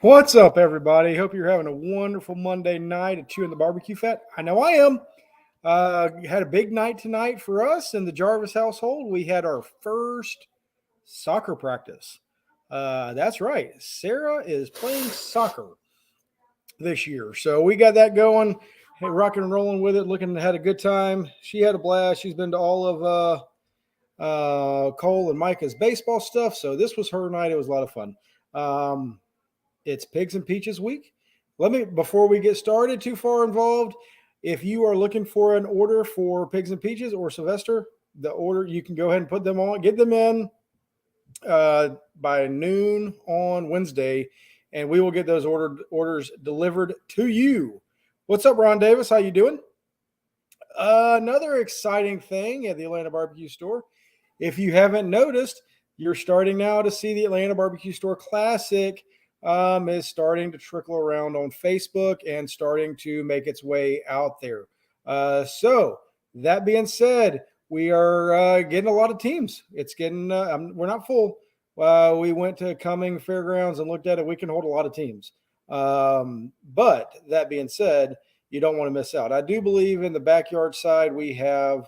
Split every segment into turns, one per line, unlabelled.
What's up, everybody? Hope you're having a wonderful Monday night at Chewin the BBQ Fat. I know I am. Had a big night tonight for us in the Jarvis household. We had our first soccer practice. That's right. Sarah is playing soccer this year. So we got that going, rocking and rolling with it, looking had a good time. She had a blast. She's been to all of Cole and Micah's baseball stuff. So this was her night. It was a lot of fun. Um, it's Pigs and Peaches week. Before we get started too far involved, if you are looking for an order for Pigs and Peaches or Sylvester, the order you can go ahead and put them on, get them in by noon on Wednesday, and we will get those orders delivered to you. What's up, Ron Davis? How you doing? Another exciting thing at the Atlanta Barbecue Store. If you haven't noticed, you're starting now to see the Atlanta Barbecue Store Classic is starting to trickle around on Facebook and starting to make its way out there. So that being said, we are getting a lot of teams. It's getting we're not full. We went to Cumming Fairgrounds and looked at it. We can hold a lot of teams. But that being said, you don't want to miss out. I do believe in the backyard side we have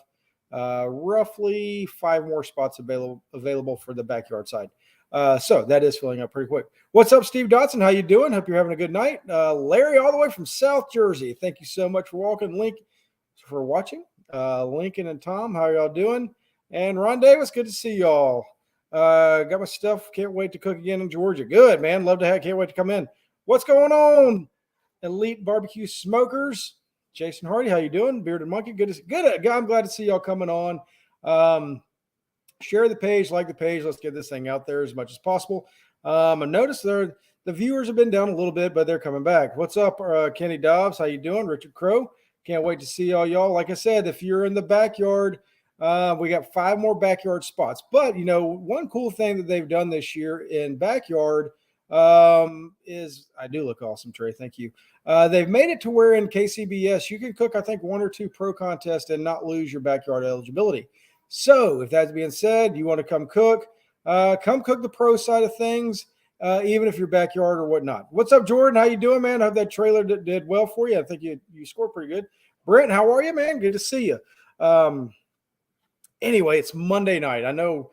roughly 5 more spots available for the backyard side. So that is filling up pretty quick. What's up, Steve Dotson? How you doing? Hope you're having a good night. Larry, all the way from South Jersey. Thank you so much for watching. Lincoln and Tom, how y'all doing? And Ron Davis, good to see y'all. Got my stuff. Can't wait to cook again in Georgia. Good, man. Love to have. Can't wait to come in. What's going on? Elite Barbecue Smokers. Jason Hardy, how you doing? Bearded Monkey, good. I'm glad to see y'all coming on. Share the page, like the page. Let's get this thing out there as much as possible. I noticed the viewers have been down a little bit, but they're coming back. What's up, Kenny Dobbs? How you doing? Richard Crow. Can't wait to see all y'all. Like I said, if you're in the backyard, we got 5 more backyard spots. But one cool thing that they've done this year in backyard is I do look awesome, Trey. Thank you. They've made it to where in KCBS you can cook, I think, 1 or 2 pro contests and not lose your backyard eligibility. So if that's being said, you want to come cook the pro side of things, even if you're backyard or whatnot. What's up, Jordan? How you doing, man? I hope that trailer did well for you. I think you scored pretty good. Brent, how are you, man? Good to see you. Anyway, it's Monday night. I know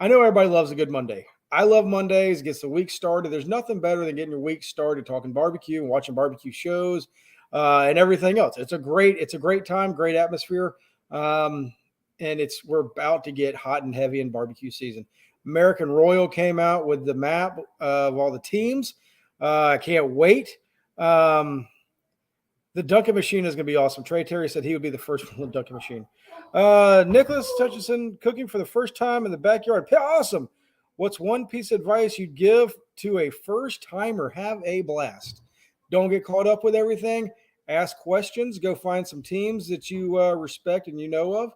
everybody loves a good Monday. I love Mondays. Gets the week started. There's nothing better than getting your week started talking barbecue and watching barbecue shows and everything else. It's a great time, great atmosphere. And we're about to get hot and heavy in barbecue season. American Royal came out with the map of all the teams. I can't wait. The Dunkin' machine is going to be awesome. Trey Terry said he would be the first one with the Dunkin' machine. Nicholas Hutchinson cooking for the first time in the backyard. Awesome. What's one piece of advice you'd give to a first timer? Have a blast. Don't get caught up with everything. Ask questions. Go find some teams that you respect and you know of,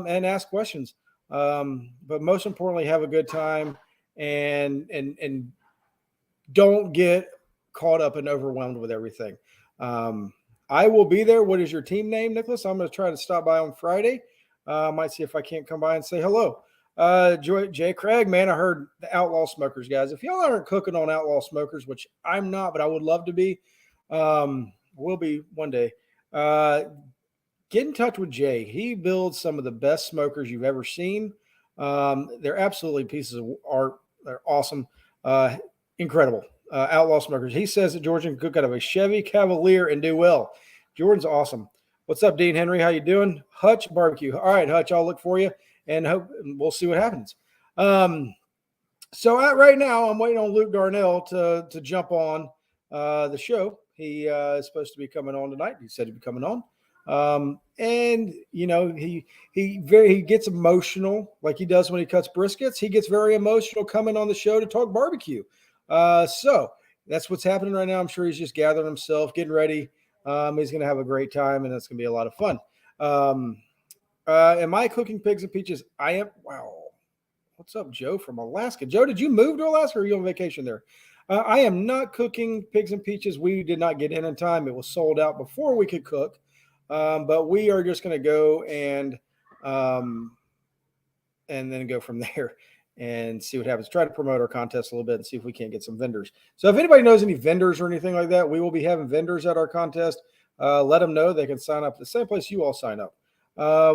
and ask questions. But most importantly, have a good time and don't get caught up and overwhelmed with everything. I will be there. What is your team name, Nicholas? I'm going to try to stop by on Friday. Might see if I can't come by and say hello. Jay Craig, man, I heard the Outlaw Smokers, guys. If y'all aren't cooking on Outlaw Smokers, which I'm not, but I would love to be, will be one day. Get in touch with Jay. He builds some of the best smokers you've ever seen. They're absolutely pieces of art. They're awesome. Incredible. Outlaw Smokers. He says that George can cook out of a Chevy Cavalier and do well. Jordan's awesome. What's up, Dean Henry? How you doing? Hutch Barbecue. All right, Hutch, I'll look for you and we'll see what happens. So right now I'm waiting on Luke Darnell to jump on the show. He is supposed to be coming on tonight. He said he'd be coming on. And he gets emotional like he does when he cuts briskets. He gets very emotional coming on the show to talk barbecue. So that's what's happening right now. I'm sure he's just gathering himself, getting ready. He's going to have a great time and it's going to be a lot of fun. Am I cooking pigs and peaches? I am. Wow. What's up, Joe from Alaska? Joe, did you move to Alaska or are you on vacation there? I am not cooking pigs and peaches. We did not get in time. It was sold out before we could cook. But we are just going to go and then go from there. and see what happens. Try to promote our contest a little bit and see if we can't get some vendors. So if anybody knows any vendors or anything like that, we will be having vendors at our contest. Let them know. They can sign up the same place you all sign up.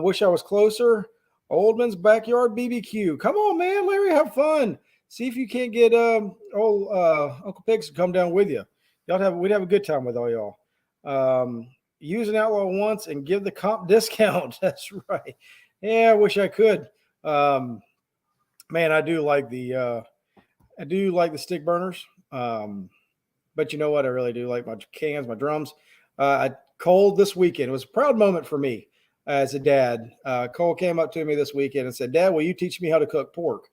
Wish I was closer. Oldman's Backyard BBQ. Come on, man, Larry, have fun. See if you can't get Uncle Pigs to come down with you. We'd have a good time with all y'all. Use an outlaw once and give the comp discount. That's right. Yeah, I wish I could. Man, I do like the stick burners. But you know what? I really do like my cans, my drums. Cole this weekend, it was a proud moment for me as a dad. Cole came up to me this weekend and said, "Dad, will you teach me how to cook pork?"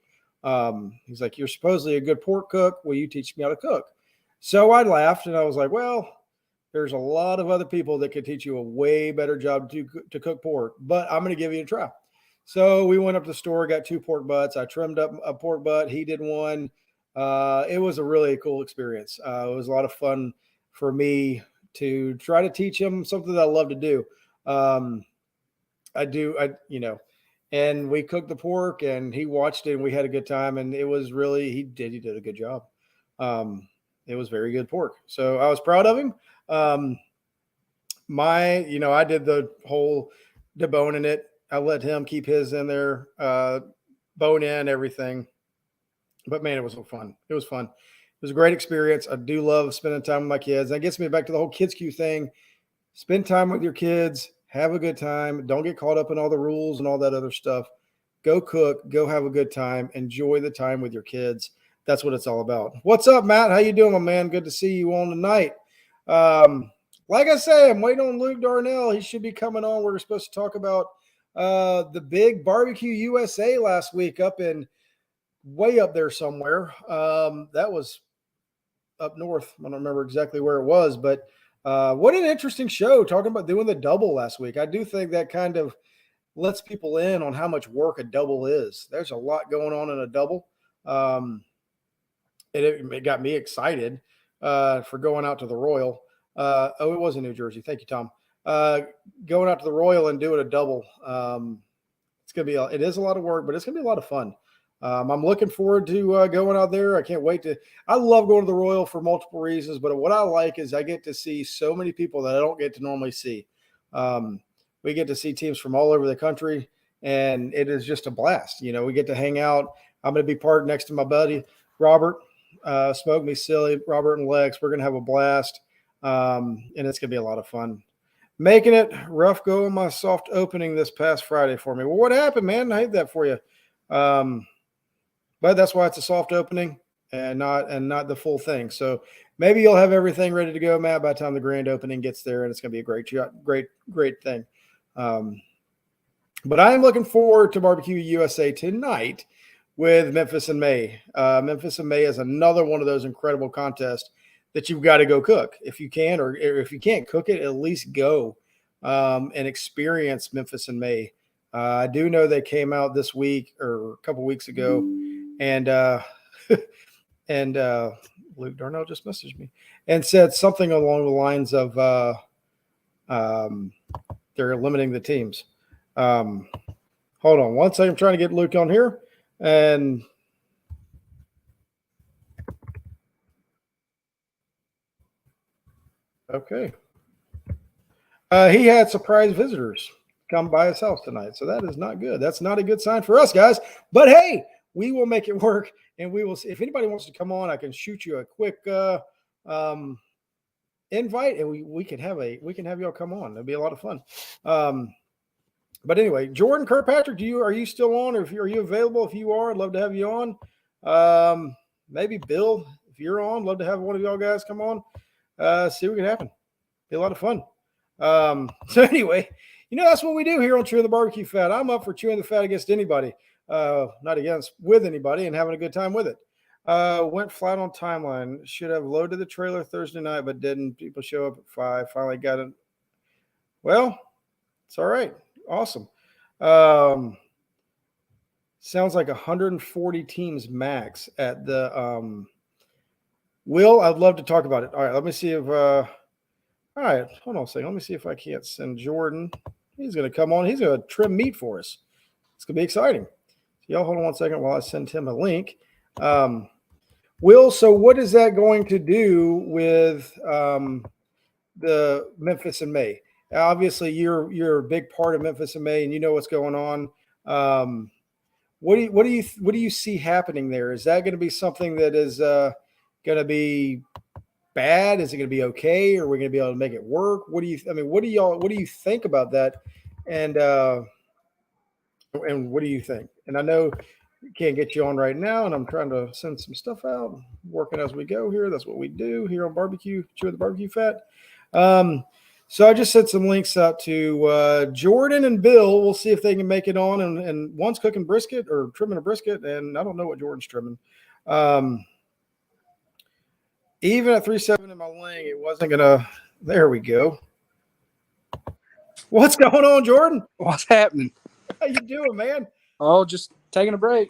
He's like, "You're supposedly a good pork cook. Will you teach me how to cook?" So I laughed and I was like, "Well, there's a lot of other people that could teach you a way better job to cook pork, but I'm going to give you a try." So we went up to the store, got 2 pork butts. I trimmed up a pork butt. He did one. It was a really cool experience. It was a lot of fun for me to try to teach him something that I love to do. And we cooked the pork and he watched it and we had a good time. And it was really, he did a good job. It was very good pork. So I was proud of him. I did the whole deboning it. I let him keep his in there, bone in everything. But man, it was so fun. It was fun. It was a great experience. I do love spending time with my kids. That gets me back to the whole Kids Q thing. Spend time with your kids. Have a good time. Don't get caught up in all the rules and all that other stuff. Go cook. Go have a good time. Enjoy the time with your kids. That's what it's all about. What's up, Matt? How you doing, my man? Good to see you on tonight. Like I say, I'm waiting on Luke Darnell. He should be coming on. We're supposed to talk about the big Barbecue USA last week way up there somewhere. That was up north. I don't remember exactly where it was, but what an interesting show, talking about doing the double last week. I do think that kind of lets people in on how much work a double is. There's a lot going on in a double. It got me excited for going out to the Royal. It was in New Jersey. Thank you, Tom. Going out to the Royal and doing a double. It is a lot of work, but it's going to be a lot of fun. I'm looking forward to going out there. I can't wait I love going to the Royal for multiple reasons, but what I like is I get to see so many people that I don't get to normally see. We get to see teams from all over the country, and it is just a blast. We get to hang out. I'm going to be parked next to my buddy, Robert. Smoke Me Silly, Robert and Lex. We're going to have a blast, and it's going to be a lot of fun. Making it rough go on my soft opening this past Friday for me. Well, what happened, man? I hate that for you. But that's why it's a soft opening and not the full thing. So maybe you'll have everything ready to go, Matt, by the time the grand opening gets there, and it's going to be a great thing. But I am looking forward to Barbecue USA tonight with Memphis and May. Memphis and May is another one of those incredible contests that you've got to go cook if you can, or if you can't cook it, at least go and experience Memphis and May. I do know they came out this week or a couple weeks ago, and Luke Darnell just messaged me and said something along the lines of they're limiting the teams. Hold on one second. I'm trying to get Luke on here. And okay. He had surprise visitors come by his house tonight. So that is not good. That's not a good sign for us, guys. But hey, we will make it work, and we will see. If anybody wants to come on, I can shoot you a quick invite, and we can have y'all come on. It'll be a lot of fun. But anyway, Jordan Kirkpatrick, are you still on, or are you available? If you are, I'd love to have you on. Maybe Bill, if you're on, love to have one of y'all guys come on. See what can happen. Be a lot of fun. So anyway, that's what we do here on Chewin the BBQ Fat. I'm up for chewing the fat against anybody, not against, with anybody, and having a good time with it. Went flat on timeline. Should have loaded the trailer Thursday night, but didn't. People show up at 5. Finally got it. Well, it's all right. Awesome. Sounds like 140 teams max at the Will, I'd love to talk about it. All right, let me see if all right, hold on a second. Let me see if I can't send Jordan. He's going to come on. He's going to trim meat for us. It's going to be exciting. y'all hold on one second while I send him a link. Will, so what is that going to do with the Memphis in May? Obviously, you're a big part of Memphis in May, and you know what's going on. What do you see happening there? Is that going to be something that is going to be bad? Is it going to be okay? Or are we going to be able to make it work? What do you think about that? And what do you think? And I know can't get you on right now, and I'm trying to send some stuff out, working as we go here. That's what we do here on Chewin the BBQ Fat. So I just sent some links out to Jordan and Bill. We'll see if they can make it on. And one's cooking brisket or trimming a brisket, and I don't know what Jordan's trimming. Even at 3.7 in my lane, it wasn't gonna. There we go. What's going on, Jordan?
What's happening?
How you doing, man?
Oh, just taking a break.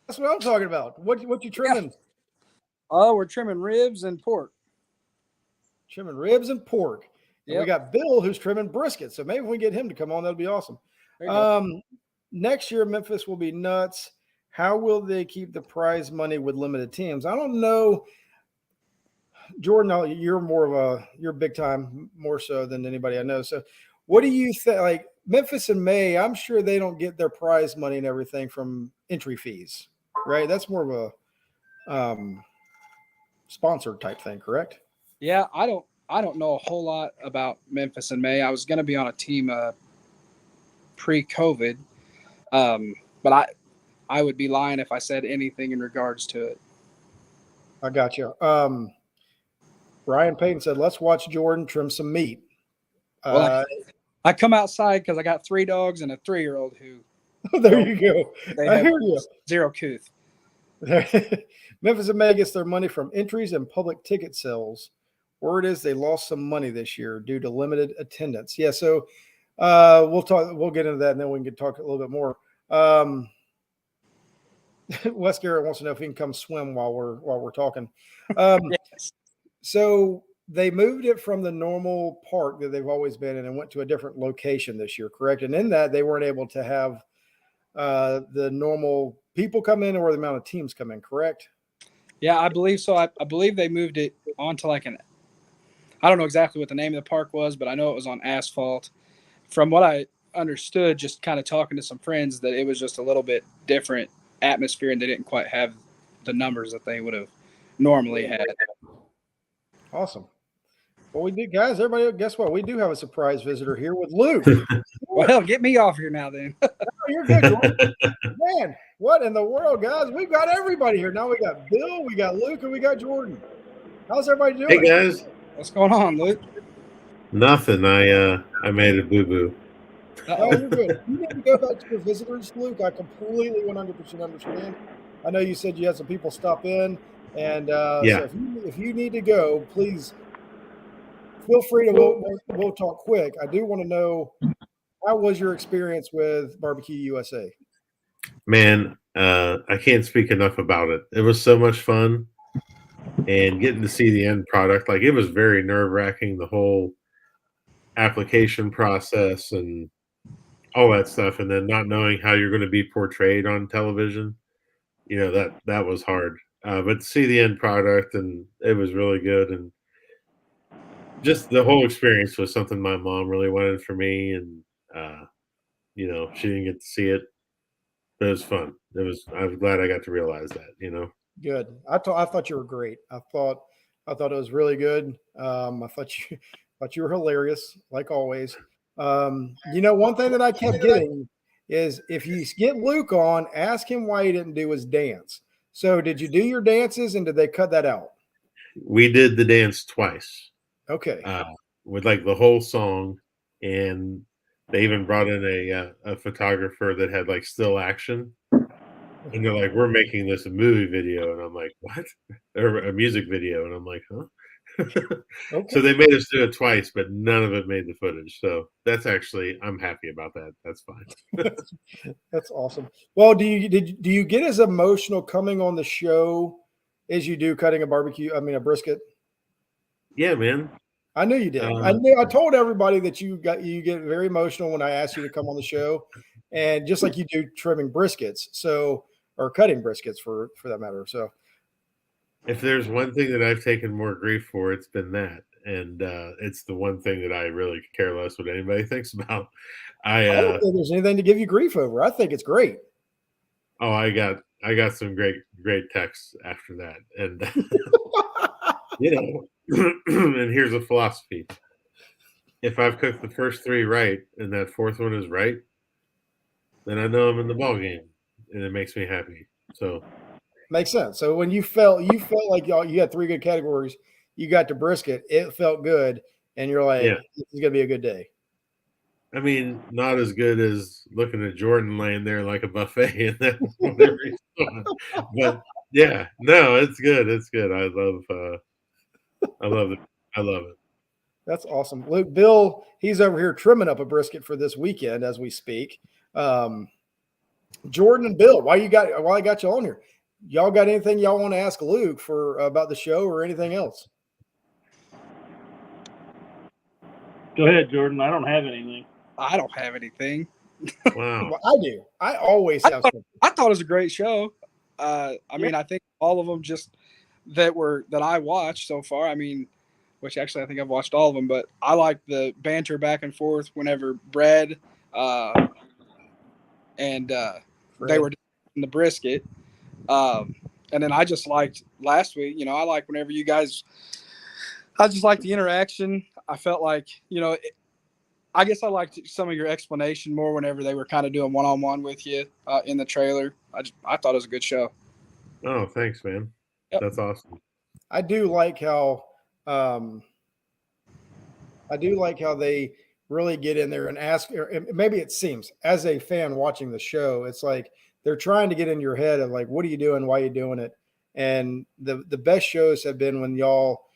That's what I'm talking about. What you trimming? Yeah.
Oh, we're trimming ribs and pork.
Trimming ribs and pork. And
yep.
We got Bill who's trimming brisket. So maybe if we get him to come on, that'll be awesome. Next year, Memphis will be nuts. How will they keep the prize money with limited teams? I don't know. Jordan, you're big time, more so than anybody I know. So what do you think? Like Memphis in May, I'm sure they don't get their prize money and everything from entry fees, right? That's more of a sponsored type thing, correct?
Yeah, I don't know a whole lot about Memphis in May. I was going to be on a team pre-COVID, but I would be lying if I said anything in regards to it.
I got you. Ryan Payton said, let's watch Jordan trim some meat.
Well, I come outside because I got 3 dogs and a 3-year-old who.
There you go. I hear you.
Zero couth.
Memphis in May gets their money from entries and public ticket sales. Word is they lost some money this year due to limited attendance. Yeah, so we'll get into that, and then we can talk a little bit more. Wes Garrett wants to know if he can come swim while we're talking.
Yes.
So they moved it from the normal park that they've always been in and went to a different location this year, correct? And in that, they weren't able to have the normal people come in or the amount of teams come in, correct?
Yeah, I believe so. I believe they moved it onto I don't know exactly what the name of the park was, but I know it was on asphalt. From what I understood, just kind of talking to some friends, that it was just a little bit different atmosphere and they didn't quite have the numbers that they would have normally had.
Awesome. Well, we did, guys. Everybody, guess what? We do have a surprise visitor here with Luke.
Well, get me off here now, then.
No, you're good, Jordan. Man, what in the world, guys? We've got everybody here. Now we got Bill, we got Luke, and we got Jordan. How's everybody doing?
Hey, guys.
What's going on, Luke?
Nothing. I made a boo-boo.
Oh, you're good. You need to go back to your visitors, Luke. I completely 100% understand. I know you said you had some people stop in. And
yeah.
So if you need to go, please feel free to. We'll talk quick. I do want to know, how was your experience with Barbecue USA?
Man, I can't speak enough about it. It was so much fun, and getting to see the end product, like it was very nerve-wracking, the whole application process and all that stuff, and then not knowing how you're going to be portrayed on television. That was hard. But to see the end product, and it was really good, and just the whole experience was something my mom really wanted for me, and she didn't get to see it, but it was fun. I was glad I got to realize that.
Good. I thought you were great. I thought it was really good. I thought you were hilarious, like always. One thing that I kept getting is, if you get Luke on, ask him why he didn't do his dance. So did you do your dances, and did they cut that out?
We did the dance twice.
Okay.
With like the whole song, and they even brought in a photographer that had like still action. And they're like, we're making this a movie video. And I'm like, what? Or a music video. And I'm like, huh? Okay. So they made us do it twice, but none of it made the footage. So that's actually, I'm happy about that. That's fine.
That's awesome. Well, do you get as emotional coming on the show as you do cutting a brisket?
Yeah, man.
I knew you did. I told everybody that you get very emotional when I asked you to come on the show, and just like you do trimming briskets, or cutting briskets for that matter. So
if there's one thing that I've taken more grief for, it's been that, and it's the one thing that I really care less what anybody thinks about.
I don't think there's anything to give you grief over. I think it's great.
Oh, I got some great texts after that, and and here's a philosophy: if I've cooked the first 3 right, and that 4th one is right, then I know I'm in the ball game, and it makes me happy. So
makes sense. So when you felt like you had 3 good categories, you got to brisket, it felt good, and you're like, this is gonna be a good day.
I mean, not as good as looking at Jordan laying there like a buffet and then whatever he's doing. But yeah, no, it's good. It's good. I love it.
That's awesome. Luke, Bill, he's over here trimming up a brisket for this weekend as we speak. Jordan and Bill, why I got you on here? Y'all got anything y'all want to ask Luke for about the show or anything else?
Go ahead, Jordan. I don't have anything.
I don't have anything.
Wow.
Well, I do. I always have something.
I thought it was a great show. I mean, I think all of them just that I watched so far. I mean, which actually I think I've watched all of them, but I like the banter back and forth whenever Brad and they were doing the brisket. And then I just liked last week, I like whenever you guys, I just like the interaction. I felt like, I guess I liked some of your explanation more whenever they were kind of doing one-on-one with you in the trailer. I thought it was a good show.
Oh, thanks, man.
Yep.
That's awesome.
I do like how they really get in there and ask, or maybe it seems as a fan watching the show, it's like they're trying to get in your head of like, what are you doing? Why are you doing it? And the best shows have been when y'all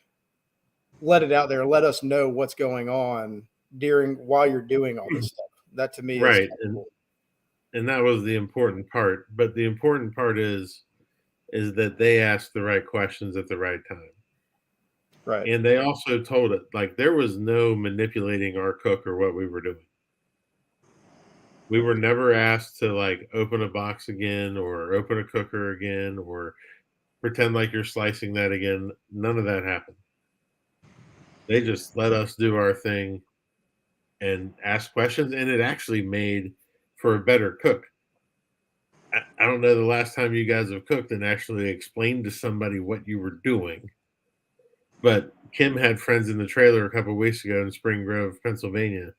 let it out there, let us know what's going on while you're doing all this stuff. That to me
right.
is cool.
And that was the important part. But the important part is that they asked the right questions at the right time.
Right.
And they also told it, like, there was no manipulating our cook or what we were doing. We were never asked to, like, open a box again or open a cooker again or pretend like you're slicing that again. None of that happened. They just let us do our thing and ask questions, and it actually made for a better cook. I don't know the last time you guys have cooked and actually explained to somebody what you were doing. But Kim had friends in the trailer a couple of weeks ago in Spring Grove, Pennsylvania,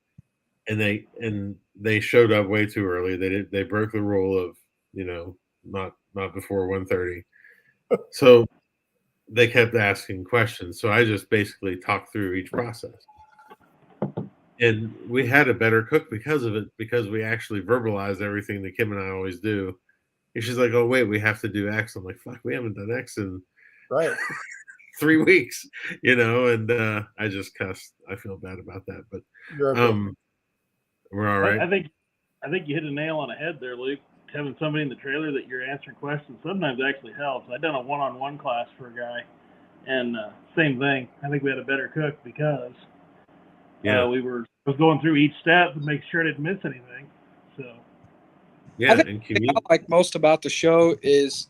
and they showed up way too early. They broke the rule of not before 1:30. So they kept asking questions. So I just basically talked through each process. And we had a better cook because of it, because we actually verbalized everything that Kim and I always do. And she's like, "Oh, wait, we have to do X." I'm like, "Fuck, we haven't done X in 3 weeks," and I just cussed. I feel bad about that, but we're all right.
I think you hit a nail on the head there, Luke. Having somebody in the trailer that you're answering questions sometimes actually helps. I've done a one-on-one class for a guy, and same thing. I think we had a better cook because was going through each step to make sure I didn't miss anything. So
I think what I like most about the show is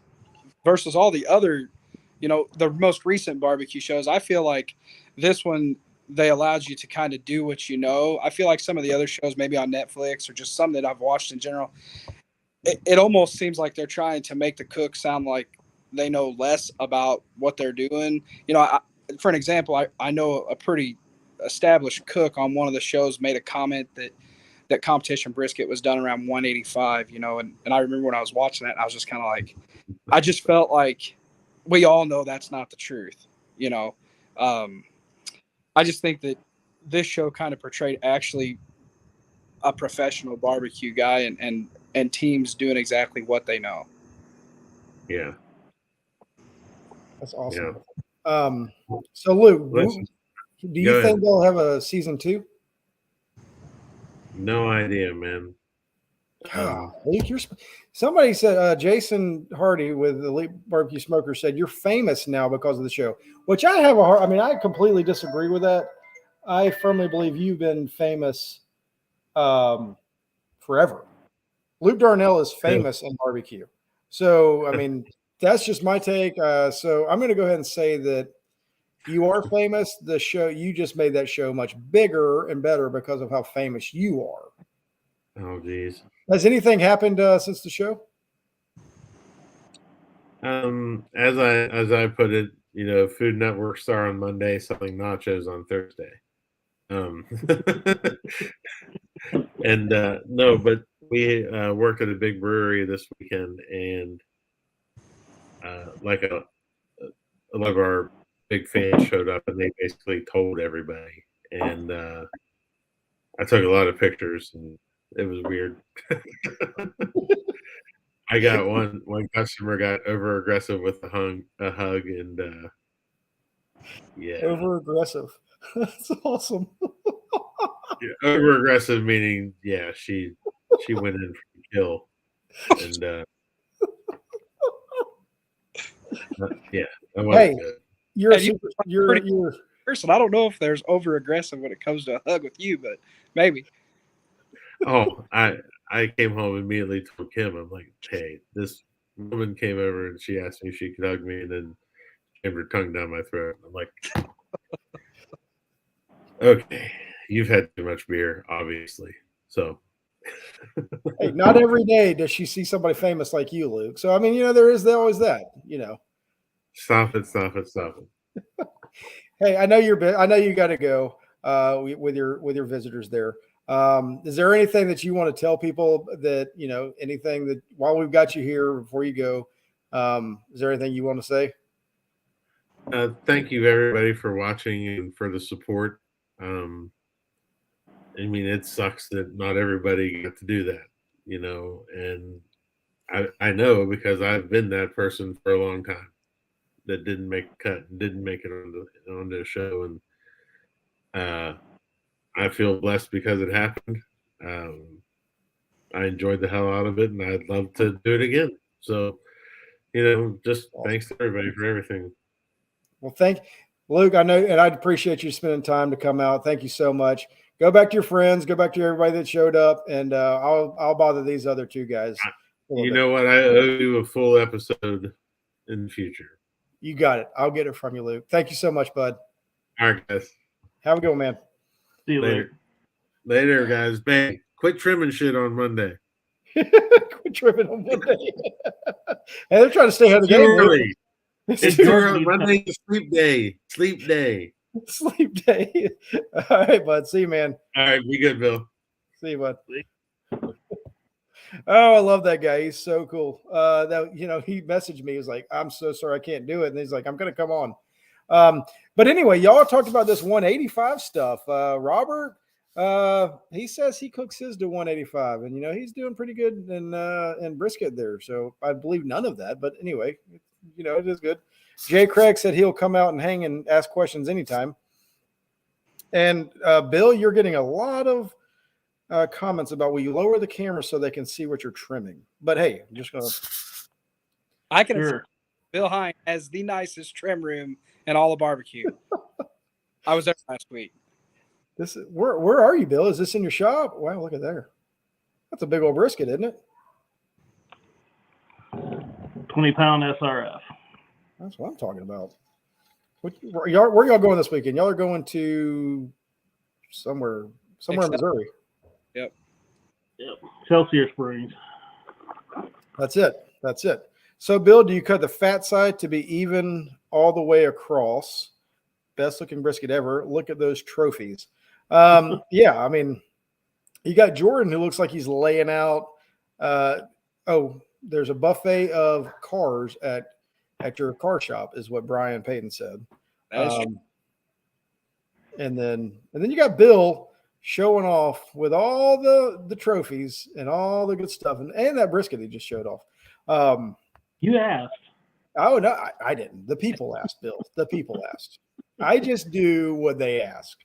versus all the other, the most recent barbecue shows. I feel like this one they allowed you to kind of do what you know. I feel like some of the other shows, maybe on Netflix or just some that I've watched in general, it almost seems like they're trying to make the cook sound like they know less about what they're doing. For an example, I know a pretty established cook on one of the shows made a comment that competition brisket was done around 185, and I remember when I was watching that, I was just kind of like, I just felt like we all know that's not the truth. I just think that this show kind of portrayed actually a professional barbecue guy and teams doing exactly what they know.
Yeah.
That's awesome. Yeah. So Luke, do you think they'll have a season 2?
No idea, man.
Somebody said Jason Hardy with the Elite Barbecue Smoker said you're famous now because of the show, which I have I completely disagree with that. I firmly believe you've been famous forever. Luke Darnell is famous in barbecue. So, I mean, that's just my take. So I'm going to go ahead and say that you are famous. The show, you just made that show much bigger and better because of how famous you are.
Oh, geez.
Has anything happened since the show?
As I put it, Food Network star on Monday, selling nachos on Thursday. And no, but we worked at a big brewery this weekend, and like a lot of our big fans showed up, and they basically told everybody. And I took a lot of pictures, and it was weird. I got one customer got over aggressive with a hug, and yeah,
Over aggressive. That's awesome.
yeah, over aggressive meaning she went in for the kill, and that wasn't good.
You're a
Hey,
super, you're
person. I don't know if there's over aggressive when it comes to a hug with you, but maybe.
Oh, I came home immediately told Kim, I'm like, hey, this woman came over and she asked me if she could hug me, and then jammed her tongue down my throat. I'm like, okay, you've had too much beer, obviously. So
hey, not every day does she see somebody famous like you, Luke. So I mean, there is always that,
Stop it.
Hey, I know I know you got to go with your visitors there. Is there anything that you want to tell people that anything that while we've got you here before you go? Is there anything you want to say?
Thank you everybody for watching and for the support. I mean, it sucks that not everybody got to do that, and I know because I've been that person for a long time that didn't make a cut and didn't make it on the show, and I feel blessed because it happened. I enjoyed the hell out of it, and I'd love to do it again. So, just thanks to everybody for everything.
Well, Luke. I know, and I'd appreciate you spending time to come out. Thank you so much. Go back to your friends. Go back to everybody that showed up, and I'll bother these other two guys.
You know what? I owe you a full episode in the future.
You got it. I'll get it from you, Luke. Thank you so much, bud.
All right, guys.
Have a good one, man.
See you later.
Later, guys. Bang. Quit trimming shit on Monday.
Quit trimming on Monday. Hey, they're trying to stay ahead of the game.
Early. It's Monday's a sleep day. Sleep day.
Sleep day. All right, bud. See you, man.
All right. Be good, Bill.
See you, bud. Oh, I love that guy. He's so cool. He messaged me. He was like, I'm so sorry I can't do it. And he's like, I'm going to come on. But anyway, y'all talked about this 185 stuff. Robert, he says he cooks his to 185, and he's doing pretty good in brisket there. So I believe none of that. But anyway, it is good. Jay Craig said he'll come out and hang and ask questions anytime. And Bill, you're getting a lot of comments about will you lower the camera so they can see what you're trimming. But hey, I'm just gonna.
I can. Sure. Bill Hine has the nicest trim room in all of barbecue. I was there last week.
Where are you, Bill? Is this in your shop? Wow, look at there. That's a big old brisket, isn't it?
20-pound SRF.
That's what I'm talking about. Where y'all going this weekend? Y'all are going to somewhere in Missouri.
Yep.
Excelsior Springs.
That's it. So, Bill, do you cut the fat side to be even all the way across? Best looking brisket ever. Look at those trophies. Yeah, I mean, you got Jordan who looks like he's laying out. There's a buffet of cars at your car shop, is what Brian Payton said. And then you got Bill showing off with all the trophies and all the good stuff, and that brisket he just showed off.
You asked.
Oh no, I didn't. The people asked, Bill. The people asked. I just do what they ask.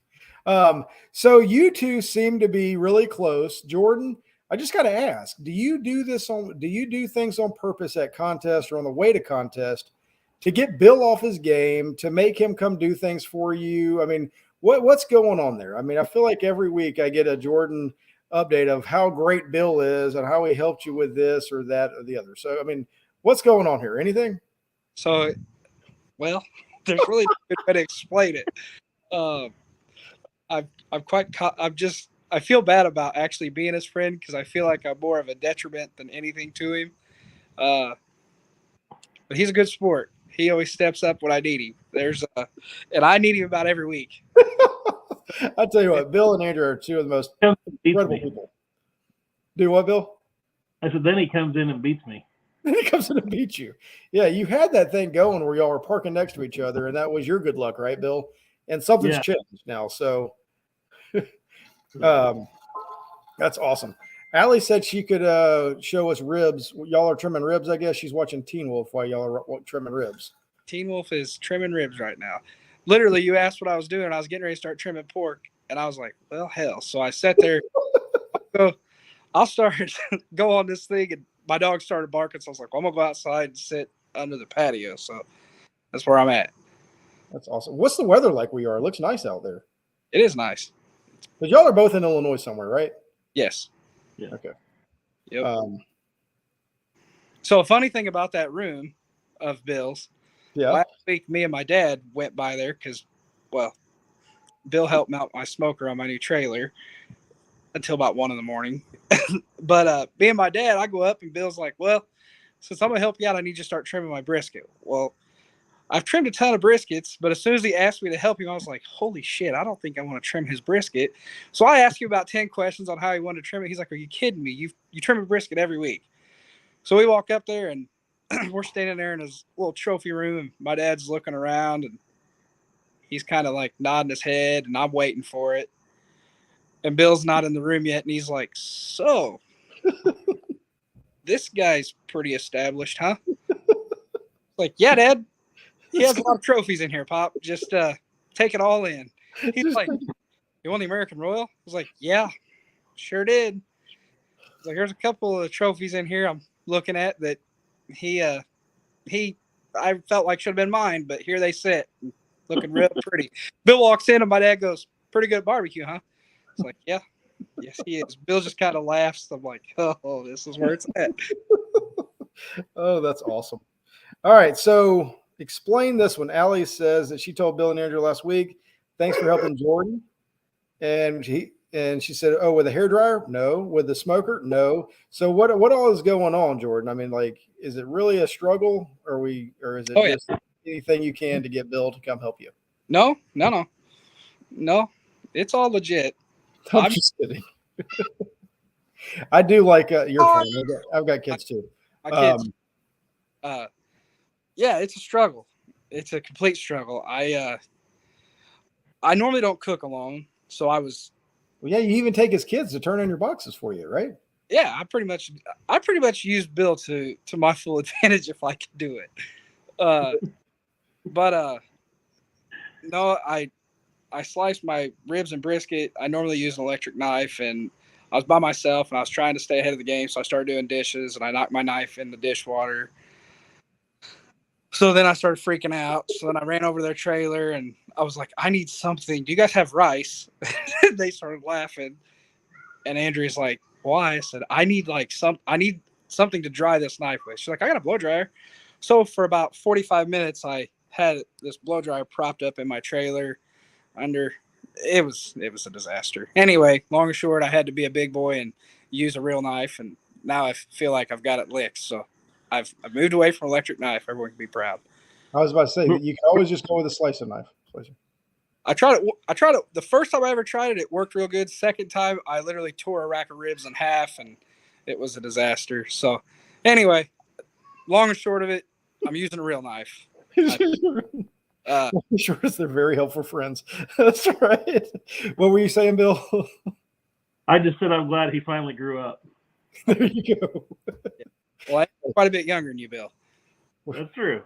So you two seem to be really close. Jordan, I just got to ask, do you do things on purpose at contest or on the way to contest to get Bill off his game, to make him come do things for you? I mean, what's going on there? I mean, I feel like every week I get a Jordan update of how great Bill is and how he helped you with this or that or the other. So, I mean, what's going on here? Anything?
So, well, there's really no good way to explain it. I feel bad about actually being his friend because I feel like I'm more of a detriment than anything to him. But he's a good sport. He always steps up when I need him. And I need him about every week.
I tell you what, Bill and Andrew are two of the most incredible people. Do what, Bill?
I said, then he comes in and beats me.
Then he comes in and beats you. Yeah, you had that thing going where y'all were parking next to each other, and that was your good luck, right, Bill? And something's changed now. So that's awesome. Allie said she could show us ribs. Y'all are trimming ribs, I guess. She's watching Teen Wolf while y'all are trimming ribs.
Teen Wolf is trimming ribs right now. Literally, you asked what I was doing. I was getting ready to start trimming pork, and I was like, well, hell. So I sat there. I'll start go on this thing, and my dog started barking. So I was like, well, I'm going to go outside and sit under the patio. So that's where I'm at.
That's awesome. What's the weather like where you are? It looks nice out there.
It is nice.
But y'all are both in Illinois somewhere, right?
Yes.
Yeah. Okay.
Yep. So a funny thing about that room of Bill's, last week, me and my dad went by there because, well, Bill helped mount my smoker on my new trailer until about 1 a.m. But me and my dad, I go up and Bill's like, well, since I'm going to help you out, I need you to start trimming my brisket. Well, I've trimmed a ton of briskets, but as soon as he asked me to help him, I was like, holy shit, I don't think I want to trim his brisket. So I asked him about 10 questions on how he wanted to trim it. He's like, are you kidding me? You trim a brisket every week. So we walk up there and we're standing there in his little trophy room, and my dad's looking around and he's kind of like nodding his head, and I'm waiting for it. And Bill's not in the room yet, and he's like, so this guy's pretty established, huh? Like, yeah, Dad. He has a lot of trophies in here, Pop. Just take it all in. He's like, you won the American Royal? I was like, yeah, sure did. He's like, there's a couple of trophies in here I'm looking at that I felt like should have been mine, but here they sit, looking real pretty. Bill walks in, and my dad goes, pretty good barbecue, huh? It's like, yeah, yes, he is. Bill just kind of laughs. I'm like, oh, this is where it's at.
Oh, that's awesome. All right, so explain this one. Allie says that she told Bill and Andrew last week, thanks for helping Jordan. And she said, oh, with a hairdryer? No. With the smoker? No. So what all is going on, Jordan? I mean, like, is it really a struggle? Or is it just anything you can to get Bill to come help you?
No. It's all legit.
I'm just kidding. I do like your friend. I've got kids too.
My kids. Yeah, it's a struggle. It's a complete struggle. I normally don't cook alone, so I was.
Well, yeah, you even take his kids to turn in your boxes for you, right?
Yeah, I pretty much use Bill to my full advantage if I can do it. No, I sliced my ribs and brisket. I normally use an electric knife, and I was by myself, and I was trying to stay ahead of the game, so I started doing dishes, and I knocked my knife in the dishwater. So then I started freaking out. So then I ran over to their trailer, and I was like, I need something. Do you guys have rice? They started laughing. And Andrea's like, why? I said, I need something to dry this knife with. She's like, I got a blow dryer. So for about 45 minutes, I had this blow dryer propped up in my trailer under. It was a disaster. Anyway, long and short, I had to be a big boy and use a real knife. And now I feel like I've got it licked. So I've moved away from electric knife. Everyone can be proud.
I was about to say that you can always just go with a slicing knife.
I tried it. The first time I ever tried it, it worked real good. Second time, I literally tore a rack of ribs in half, and it was a disaster. So anyway, long and short of it, I'm using a real knife.
Sure, they're very helpful friends. That's right. What were you saying, Bill?
I just said I'm glad he finally grew up.
There you go.
Well, I'm quite a bit younger than you, Bill.
That's true.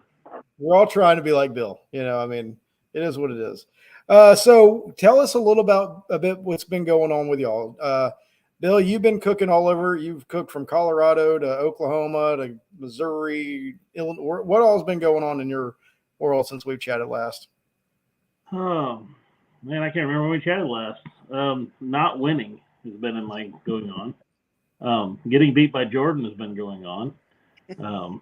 We're all trying to be like Bill. I mean, it is what it is. So tell us a bit what's been going on with y'all. Bill, you've been cooking all over. You've cooked from Colorado to Oklahoma to Missouri, Illinois. What all has been going on in your world since we've chatted last?
man, I can't remember when we chatted last. Not winning has been going on. Getting beat by Jordan has been going on. No,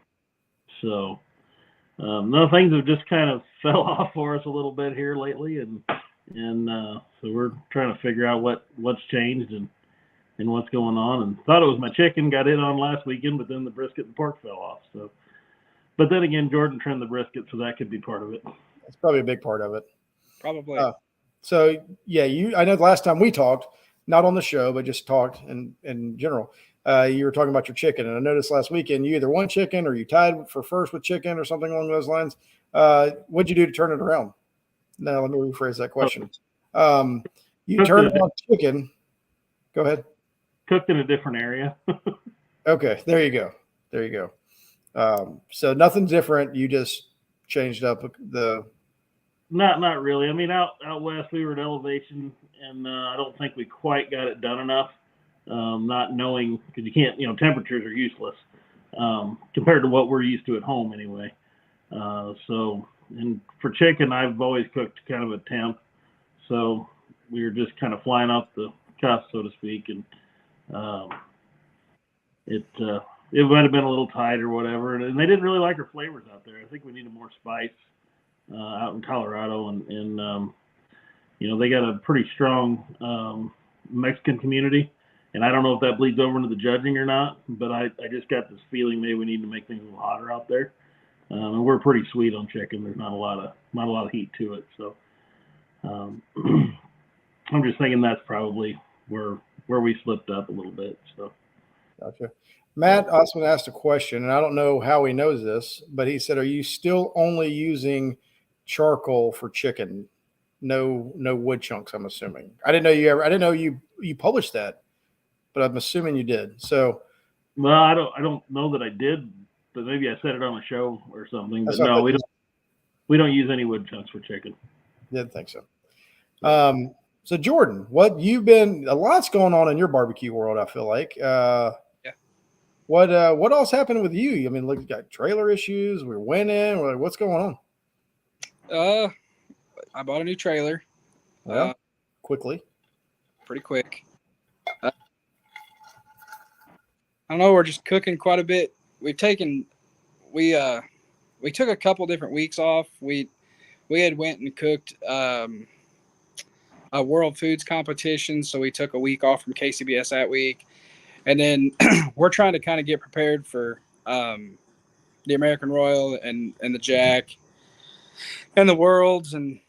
things have just kind of fell off for us a little bit here lately, and so we're trying to figure out what's changed and what's going on. And thought it was my chicken got in on last weekend, but then the brisket and pork fell off. So, but then again, Jordan trimmed the brisket, so that could be part of it.
That's probably a big part of it.
Probably.
So yeah, I know the last time we talked, not on the show, but just talked in general. You were talking about your chicken, and I noticed last weekend you either won chicken or you tied for first with chicken or something along those lines. What'd you do to turn it around? Now let me rephrase that question. You turned on chicken. Go ahead.
Cooked in a different area.
Okay, there you go. So nothing different. You just changed up the.
Not really. I mean, out west we were at elevation, and I don't think we quite got it done enough. Not knowing, because you can't, temperatures are useless compared to what we're used to at home anyway. So, and for chicken, I've always cooked kind of a temp. So we were just kind of flying off the cuff, so to speak, and it might have been a little tight or whatever. And they didn't really like our flavors out there. I think we needed more spice out in Colorado, and they got a pretty strong Mexican community. And I don't know if that bleeds over into the judging or not, but I just got this feeling maybe we need to make things a little hotter out there. And we're pretty sweet on chicken. There's not a lot of heat to it. So I'm just thinking that's probably where we slipped up a little bit. So
Gotcha. Matt Osman asked a question, and I don't know how he knows this, but he said, "Are you still only using charcoal for chicken? No wood chunks, I'm assuming." I didn't know you published that, but I'm assuming you did. So,
well, I don't know that I did, but maybe I said it on a show or something. But no, we don't use any wood chunks for chicken.
Didn't think so. So Jordan, a lot's going on in your barbecue world, I feel like.
Yeah.
What else happened with you? I mean, look, you got trailer issues. We're winning. What's going on?
I bought a new trailer.
Well, quickly.
Pretty quick. I don't know. We're just cooking quite a bit. We took a couple different weeks off. We had went and cooked a World Foods competition, so we took a week off from KCBS that week, and then we're trying to kind of get prepared for the American Royal and the Jack and the Worlds. And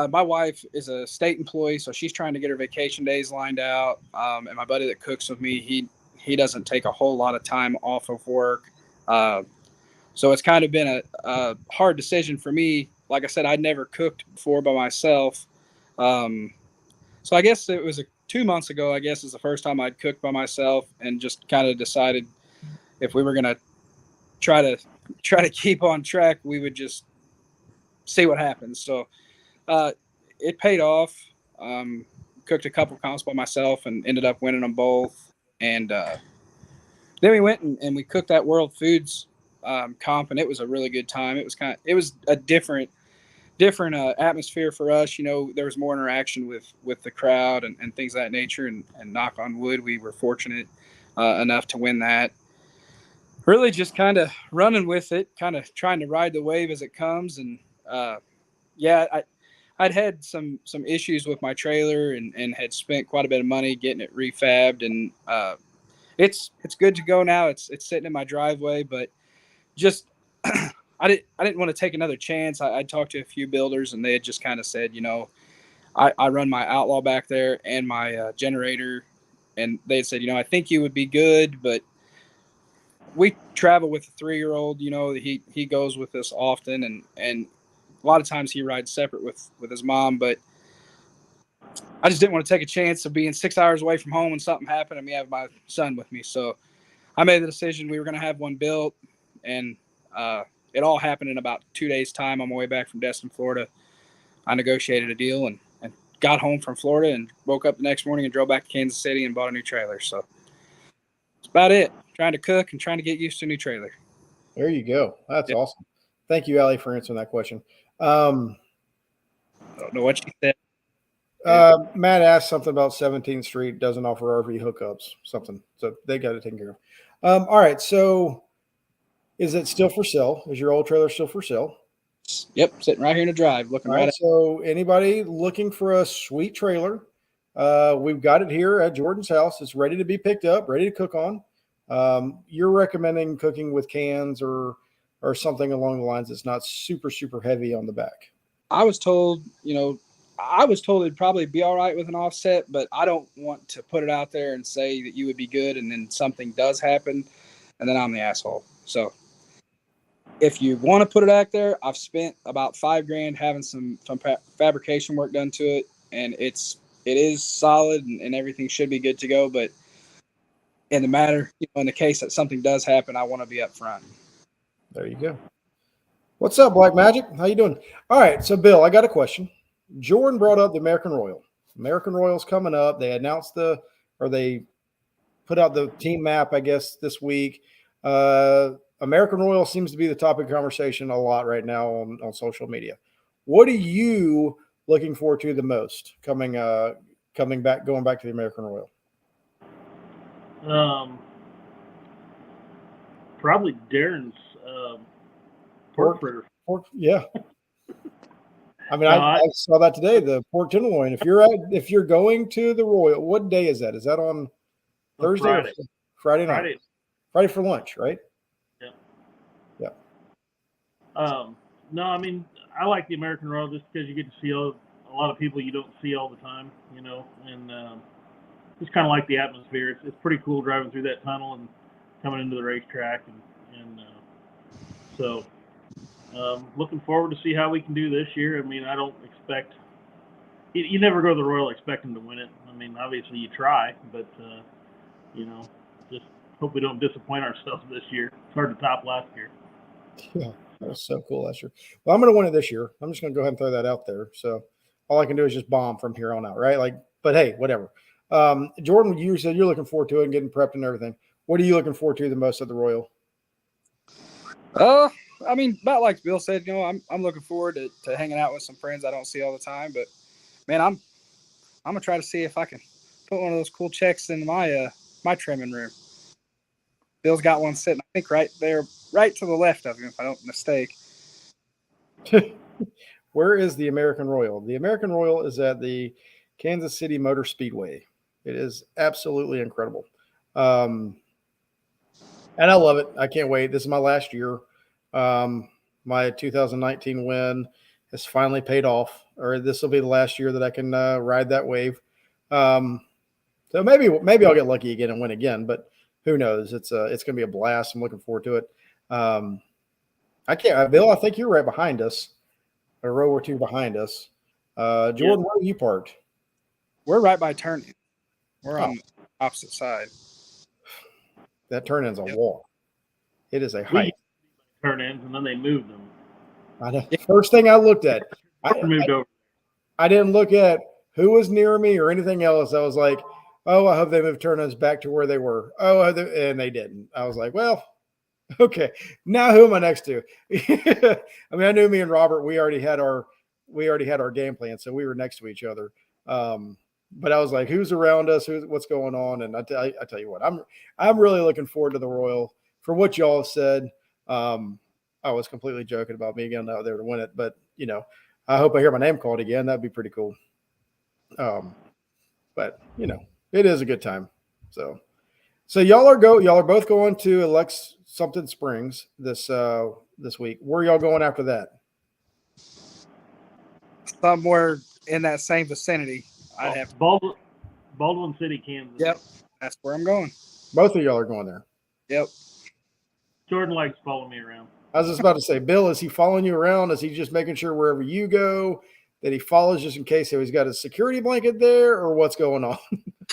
my wife is a state employee, so she's trying to get her vacation days lined out. And my buddy that cooks with me, he doesn't take a whole lot of time off of work. So it's kind of been a hard decision for me. Like I said, I'd never cooked before by myself. So I guess it was 2 months ago, I guess, is the first time I'd cooked by myself, and just kind of decided if we were going to try to keep on track, we would just see what happens. So it paid off. Cooked a couple comps by myself and ended up winning them both. And then we went and we cooked that World Foods comp, and it was a really good time. It was a different atmosphere for us. There was more interaction with the crowd and things of that nature, and knock on wood, we were fortunate enough to win that. Really just kind of running with it, kind of trying to ride the wave as it comes. And I'd had some issues with my trailer and had spent quite a bit of money getting it refabbed, and it's good to go now. It's sitting in my driveway, but just I didn't want to take another chance. I talked to a few builders, and they had just kind of said, I run my Outlaw back there and my generator, and they had said, I think you would be good, but we travel with a 3-year-old. He goes with us often, and a lot of times he rides separate with his mom, but I just didn't want to take a chance of being 6 hours away from home when something happened and me have my son with me. So I made the decision we were going to have one built, and it all happened in about 2 days' time. On my way back from Destin, Florida, I negotiated a deal and got home from Florida and woke up the next morning and drove back to Kansas City and bought a new trailer. So that's about it. Trying to cook and trying to get used to a new trailer.
There you go. That's awesome. Thank you, Allie, for answering that question.
I don't know what she said.
Matt asked something about 17th Street doesn't offer RV hookups, something. So they got it taken care of. All right. So is it still for sale? Is your old trailer still for sale?
Yep, sitting right here in the drive, looking
All
right
right.
at.
So anybody looking for a sweet trailer, we've got it here at Jordan's house. It's ready to be picked up, ready to cook on. You're recommending cooking with cans or something along the lines that's not super, super heavy on the back.
I was told, it'd probably be all right with an offset, but I don't want to put it out there and say that you would be good, and then something does happen, and then I'm the asshole. So if you want to put it out there, I've spent about $5,000 having some fabrication work done to it, and it is solid and everything should be good to go. But in the case that something does happen, I want to be up front.
There you go. What's up, Black Magic? How you doing? All right, so Bill, I got a question. Jordan brought up the American Royal. American Royal's coming up. They announced they put out the team map, I guess, this week. American Royal seems to be the topic of conversation a lot right now on social media. What are you looking forward to the most going back to the American Royal?
Probably Darren's pork fritter.
Yeah. I mean, I saw that today, the pork tenderloin. If you're going to the Royal, what day is that? Is that on Thursday
Friday.
or Friday night? Friday for lunch, right? Yeah.
No, I mean, I like the American Royal just because you get to see a lot of people you don't see all the time, and just kind of like the atmosphere. It's pretty cool driving through that tunnel and coming into the racetrack, and so looking forward to see how we can do this year. I mean, I don't expect you never go to the Royal expecting to win it. I mean, obviously you try, but just hope we don't disappoint ourselves this year. It's hard to top last year.
Yeah, that was so cool last year. Well, I'm going to win it this year. I'm just going to go ahead and throw that out there. So all I can do is just bomb from here on out, right? But hey, whatever. Jordan, you said you're looking forward to it and getting prepped and everything. What are you looking forward to the most at the Royal?
I mean, about like Bill said, I'm looking forward to hanging out with some friends I don't see all the time. But man, I'm gonna try to see if I can put one of those cool checks in my trimming room. Bill's got one sitting, I think, right there, right to the left of him, if I don't mistake.
Where is the American Royal? The American Royal is at the Kansas City Motor Speedway. It is absolutely incredible. And I love it. I can't wait. This is my last year. My 2019 win has finally paid off, or this will be the last year that I can ride that wave. So maybe I'll get lucky again and win again, but who knows? It's going to be a blast. I'm looking forward to it. Bill, I think you're right behind us, a row or two behind us. Jordan, where are you parked?
We're right by turn-in. We're on the opposite side.
That turn-in's a walk. It is a hike.
Turn-ins, and then they moved them.
I know. First thing I looked at,
moved over.
I didn't look at who was near me or anything else. I was like, oh, I hope they move turn-ins back to where they were. And they didn't. I was like, well, okay. Now who am I next to? I mean, I knew me and Robert, we already had our game plan, so we were next to each other. But I was like, who's around us? What's going on? And I tell you what, I'm really looking forward to the Royal. For what y'all have said, I was completely joking about me getting out there to win it, but I hope I hear my name called again. That'd be pretty cool. But it is a good time. So y'all are both going to Alex something Springs this week. Where are y'all going after that?
Somewhere in that same vicinity. I'd have
Baldwin City, Kansas.
Yep, that's where I'm going.
Both of y'all are going there.
Yep.
Jordan likes following me around.
I was just about to say, Bill, is he following you around? Is he just making sure wherever you go that he follows just in case he's got a security blanket there, or what's going on?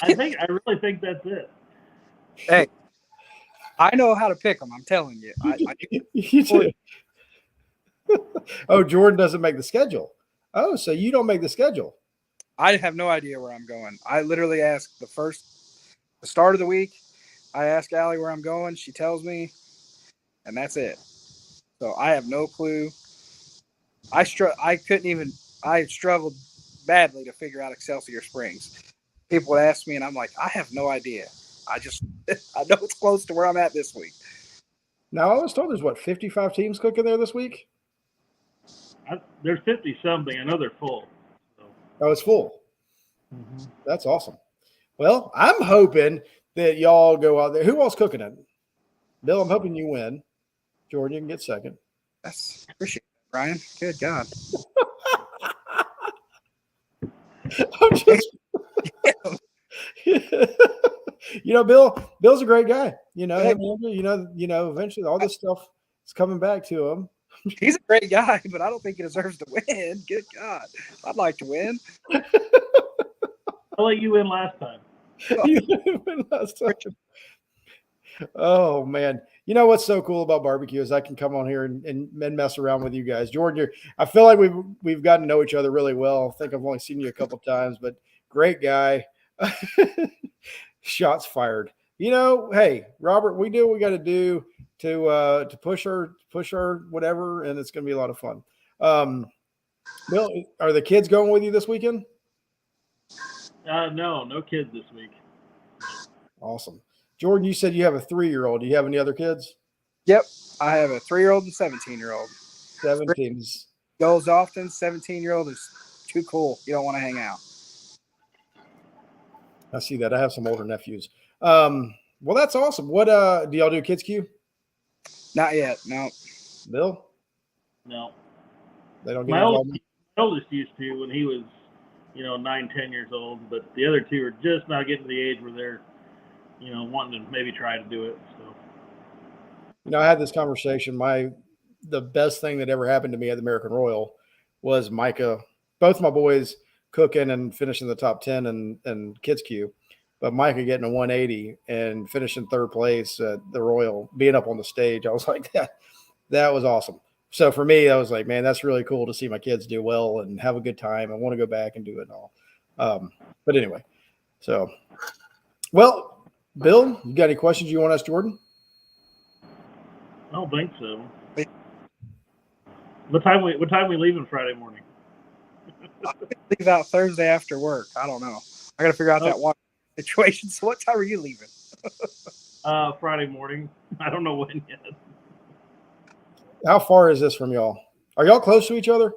I really think that's it.
Hey, I know how to pick them. I'm telling you.
You do. Oh, Jordan doesn't make the schedule. Oh, so you don't make the schedule.
I have no idea where I'm going. I literally ask the start of the week. I ask Allie where I'm going. She tells me, and that's it. So I have no clue. I struggled badly to figure out Excelsior Springs. People would ask me, and I'm like, I have no idea. I know it's close to where I'm at this week.
Now, I was told there's, 55 teams cooking there this week?
There's 50 something. I know they're full. So.
Oh, it's full. Mm-hmm. That's awesome. Well, I'm hoping that y'all go out there. Who else cooking it? Bill, I'm hoping you win. Jordan, you can get second.
That's appreciate it, Brian. Good God.
I'm just, Bill's a great guy. Eventually all this stuff is coming back to him.
He's a great guy, but I don't think he deserves to win. Good God. I'd like to win.
I'll let you win last time.
Oh, man. You know what's so cool about barbecue is I can come on here and mess around with you guys. Jordan, I feel like we've gotten to know each other really well. I think I've only seen you a couple times, but great guy. Shots fired. Hey, Robert, we do what we got to do to push our whatever, and it's going to be a lot of fun. Bill, are the kids going with you this weekend?
No kids this week.
Awesome. Jordan, you said you have a 3-year-old. Do you have any other kids?
Yep. I have a 3-year-old and 17-year-old.
17.
Goes often. 17-year-old is too cool. You don't want to hang out.
I see that. I have some older nephews. Well, that's awesome. What do y'all do Kids Q?
Not yet. No.
Bill?
No.
They don't get
my
involved.
oldest used to when he was, 9, 10 years old, but the other two are just not getting to the age where they're, wanting to maybe try to do it. So.
I had this conversation. The best thing that ever happened to me at the American Royal was Micah. Both my boys cooking and finishing the top 10 and Kids Q, but Micah getting a 180 and finishing 3rd place at the Royal, being up on the stage. I was like, that was awesome. So for me, I was like, man, that's really cool to see my kids do well and have a good time. I want to go back and do it and all. But anyway, so, well, Bill, you got any questions you want to ask Jordan?
I don't think so. What time we leaving Friday morning?
I leave out Thursday after work. I don't know. I got to figure out that water situation. So what time are you leaving?
Friday morning. I don't know when yet.
How far is this from y'all? Are y'all close to each other?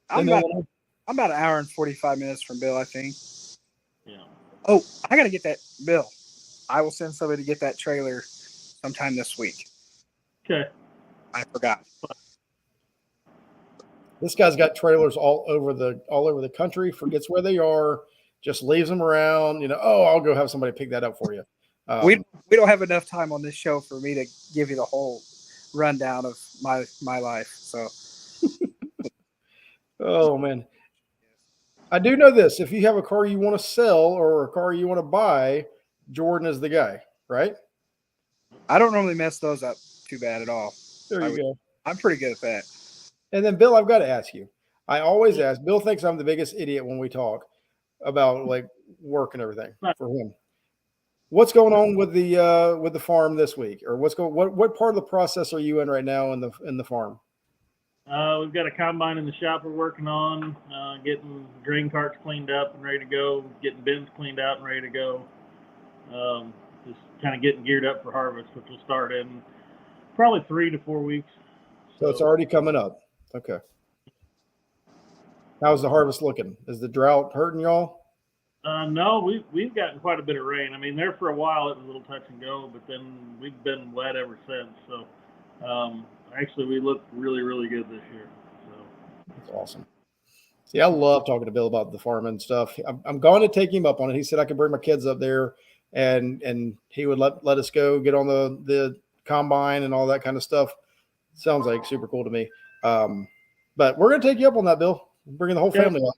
I'm about an hour and 45 minutes from Bill, I think.
Yeah.
Oh, I got to get that. Bill, I will send somebody to get that trailer sometime this week.
Okay.
I forgot.
This guy's got trailers all over the country, forgets where they are, just leaves them around. I'll go have somebody pick that up for you.
We don't have enough time on this show for me to give you the whole rundown of my life. So,
oh man, I do know this: if you have a car you want to sell or a car you want to buy, Jordan is the guy, right?
I don't normally mess those up too bad at all.
There you go.
I'm pretty good at that.
And then Bill, I've got to ask you. I always ask. Bill thinks I'm the biggest idiot when we talk about like work and everything for him. What's going on with the farm this week, or what part of the process are you in right now in the farm?
We've got a combine in the shop we're working on, getting grain carts cleaned up and ready to go, getting bins cleaned out and ready to go. Just kind of getting geared up for harvest, which will start in probably 3 to 4 weeks.
So it's already coming up. Okay. How's the harvest looking? Is the drought hurting y'all?
No, we've gotten quite a bit of rain. I mean, there for a while it was a little touch and go, but then we've been wet ever since. So actually, we look really, really good this year. So
that's awesome. See, I love talking to Bill about the farming stuff. I'm going to take him up on it. He said I could bring my kids up there, and he would let us go get on the combine and all that kind of stuff. Sounds like super cool to me. But we're going to take you up on that, Bill. We're bringing the whole family up.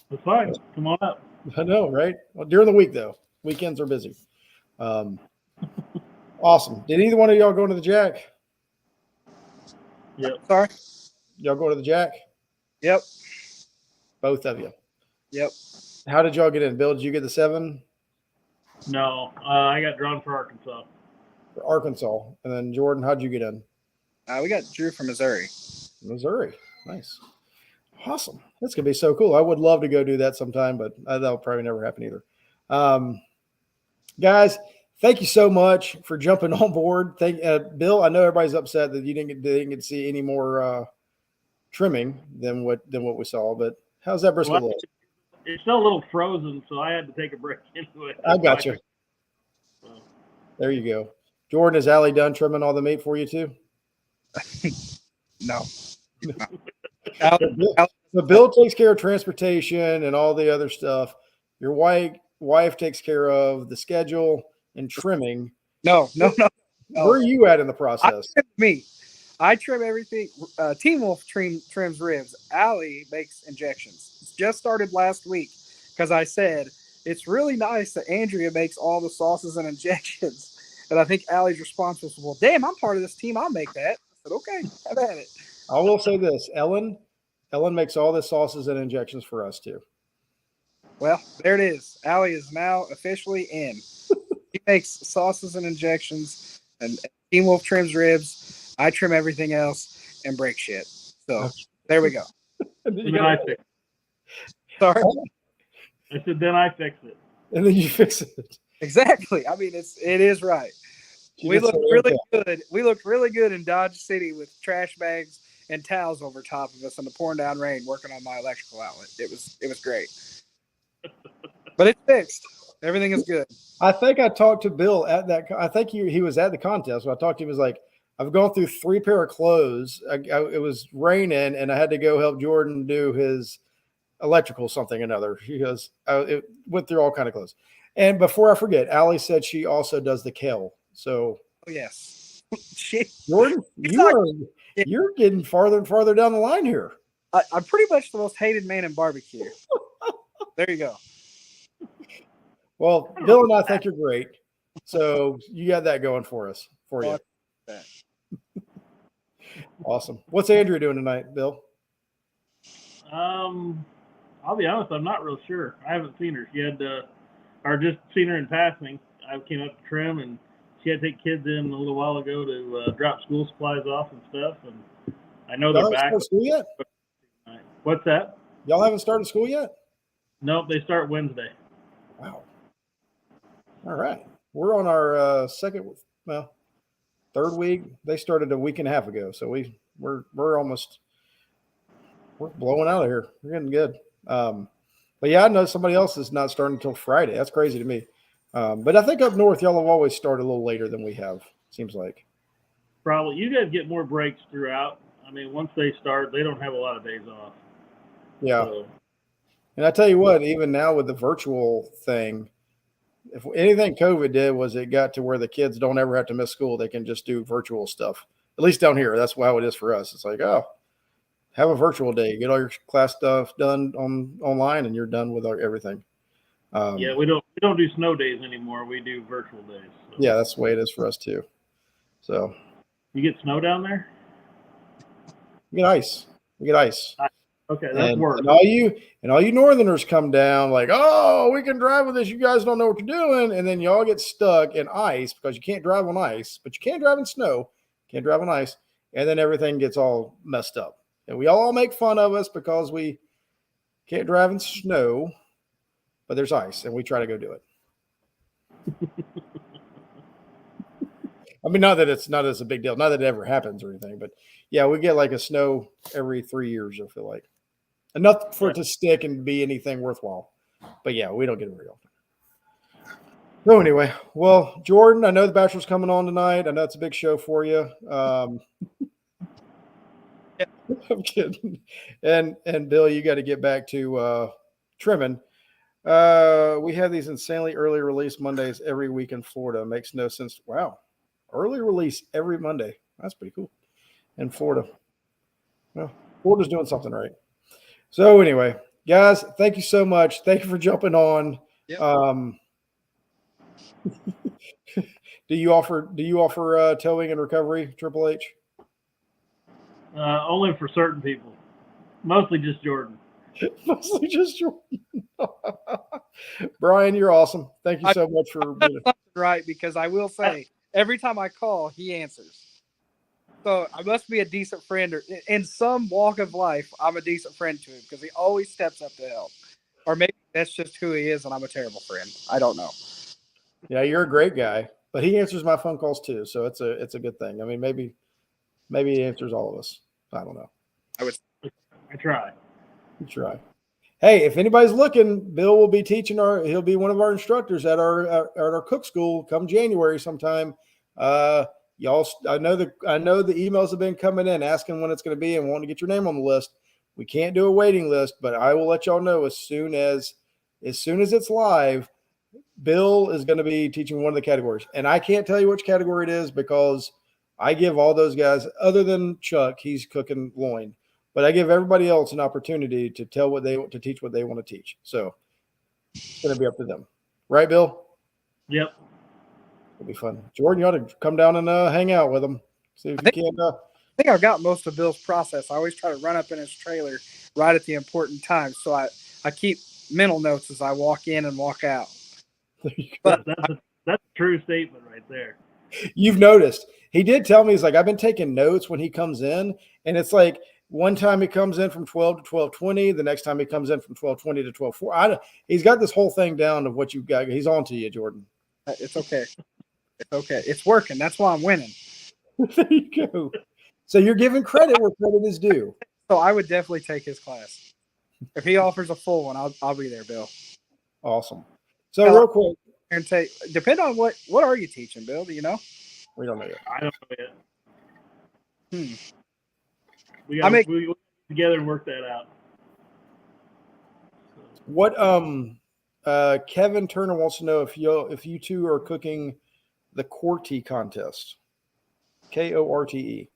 That's fine. Come on up.
I know, right? Well, during the week, though. Weekends are busy. Awesome. Did either one of y'all go to the Jack?
Yep.
Sorry?
Y'all go to the Jack?
Yep.
Both of you?
Yep.
How did y'all get in? Bill, did you get the 7?
No. I got drawn for Arkansas.
For Arkansas. And then, Jordan, how'd you get in?
We got Drew from Missouri.
Missouri. Nice. Awesome. That's gonna be so cool. I would love to go do that sometime, but that'll probably never happen either. Guys, thank you so much for jumping on board. Thank Bill. I know everybody's upset that you didn't get to see any more trimming than what we saw, but how's that brisket look?
It's still a little frozen, so I had to take a break into it.
I got you. There you go. Jordan, is Allie done trimming all the meat for you too?
No.
So Bill takes care of transportation and all the other stuff. Your wife takes care of the schedule and trimming.
No.
Where are you at in the process?
I trim everything. Team Wolf trims ribs. Allie makes injections. It's just started last week because I said it's really nice that Andrea makes all the sauces and injections. And I think Allie's response was, well, damn, I'm part of this team. I'll make that. I said, okay, have at it.
I will say this. Ellen makes all the sauces and injections for us too.
Well, there it is. Allie is now officially in. She makes sauces and injections, and Team Wolf trims ribs. I trim everything else and break shit. So there we go.
And then I fix it.
Sorry.
I said, then I fix it.
And then you fix it.
Exactly. I mean, it is right. We looked really good. We looked really good in Dodge City with trash bags and towels over top of us in the pouring down rain, working on my electrical outlet. It was great. But it's fixed. Everything is good.
I think I talked to Bill at that. I think he was at the contest. When I talked to him, he was like, I've gone through 3 pair of clothes. It was raining, and I had to go help Jordan do his electrical something or another. He goes, it went through all kind of clothes. And before I forget, Allie said she also does the kale. So,
yes,
Jordan, you're getting farther and farther down the line here.
I'm pretty much the most hated man in barbecue. There you go.
Well, Bill and I think you're great. So you got that going for you. Awesome. What's Andrea doing tonight, Bill?
I'll be honest, I'm not real sure. I haven't seen her. She had, or just seen her in passing. I came up to trim, and she had to take kids in a little while ago to drop school supplies off and stuff. And I know they're back.
School yet?
What's that?
Y'all haven't started school yet?
Nope, they start Wednesday.
Wow. All right. We're on our third week. They started a week and a half ago. So we're blowing out of here. We're getting good. But yeah, I know somebody else is not starting until Friday. That's crazy to me. But I think up north, y'all have always started a little later than we have, seems like.
Probably. You guys get more breaks throughout. I mean, once they start, they don't have a lot of days off.
Yeah.
So.
And I tell you what, even now with the virtual thing, if anything COVID did was it got to where the kids don't ever have to miss school. They can just do virtual stuff. At least down here, that's how it is for us. It's like, oh, have a virtual day. Get all your class stuff done online, and you're done with everything.
Yeah, we don't do snow days anymore. We do virtual days. So.
Yeah, that's the way it is for us too. So,
you get snow down there?
We get ice.
Okay, that's worse.
And all you northerners come down like, oh, we can drive with this. You guys don't know what you're doing, and then you all get stuck in ice because you can't drive on ice, but you can drive in snow. Can't drive on ice, and then everything gets all messed up. And we all make fun of us because we can't drive in snow, but there's ice, and we try to go do it. I mean, not that it's a big deal, not that it ever happens or anything, but yeah, we get like a snow every 3 years, I feel like. Enough for it to stick and be anything worthwhile. But yeah, we don't get it very often. So anyway, well, Jordan, I know the Bachelor's coming on tonight. I know it's a big show for you. I'm kidding. And Bill, you got to get back to trimming. We have these insanely early release Mondays every week in Florida. Makes no sense. Wow. Early release every Monday. That's pretty cool. In Florida. Well, Florida's doing something right. So anyway, guys, thank you so much. Thank you for jumping on.
Yep.
Do you offer towing and recovery, Triple H?
Only for certain people. Mostly just Jordan.
Mostly just Jordan. Brian, you're awesome. Thank you so much for being
right, because I will say every time I call, he answers. So I must be a decent friend, or in some walk of life, I'm a decent friend to him because he always steps up to help. Or maybe that's just who he is, and I'm a terrible friend. I don't know.
Yeah, you're a great guy, but he answers my phone calls too, so it's a good thing. I mean, maybe he answers all of us. I don't know.
I try.
You try. Hey, if anybody's looking, Bill will be teaching he'll be one of our instructors at our cook school come January sometime. Y'all, I know the emails have been coming in asking when it's going to be and wanting to get your name on the list. We can't do a waiting list, but I will let y'all know as soon as it's live. Bill is going to be teaching one of the categories, and I can't tell you which category it is because I give all those guys, other than Chuck, he's cooking loin, but I give everybody else an opportunity to teach what they want to teach. So it's going to be up to them, right, Bill?
Yep.
It'll be fun. Jordan, you ought to come down and hang out with him. See if you can.
I think I've got most of Bill's process. I always try to run up in his trailer right at the important times, so I keep mental notes as I walk in and walk out.
But that's a true statement right there.
You've noticed. He did tell me, he's like, I've been taking notes when he comes in, and it's like one time he comes in from 12 to 12:20, the next time he comes in from 12:20 to 12:04. He's got this whole thing down of what you've got. He's on to you, Jordan.
It's okay. It's okay. It's working. That's why I'm winning.
There you go. So you're giving credit where credit is due.
So I would definitely take his class. If he offers a full one, I'll be there, Bill.
Awesome. So real quick,
and depend on what are you teaching, Bill? Do you know?
We don't know yet.
I don't know yet. We
I
got we together and work that out.
What Kevin Turner wants to know if you two are cooking the Korte contest. KORTE.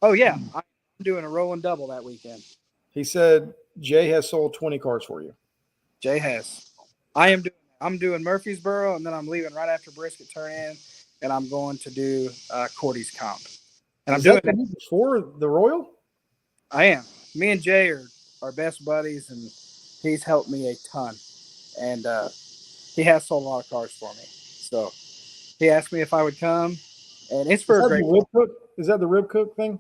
Oh yeah, I'm doing a rolling double that weekend.
He said Jay has sold 20 cards for you.
Jay has. I'm doing Murfreesboro, and then I'm leaving right after brisket turn in, and I'm going to do Cordy's comp. And I'm doing that
before the Royal.
I am. Me and Jay are best buddies, and he's helped me a ton. And he has sold a lot of cards for me. So he asked me if I would come, and it's for a great
rib cook. Is that the rib cook thing?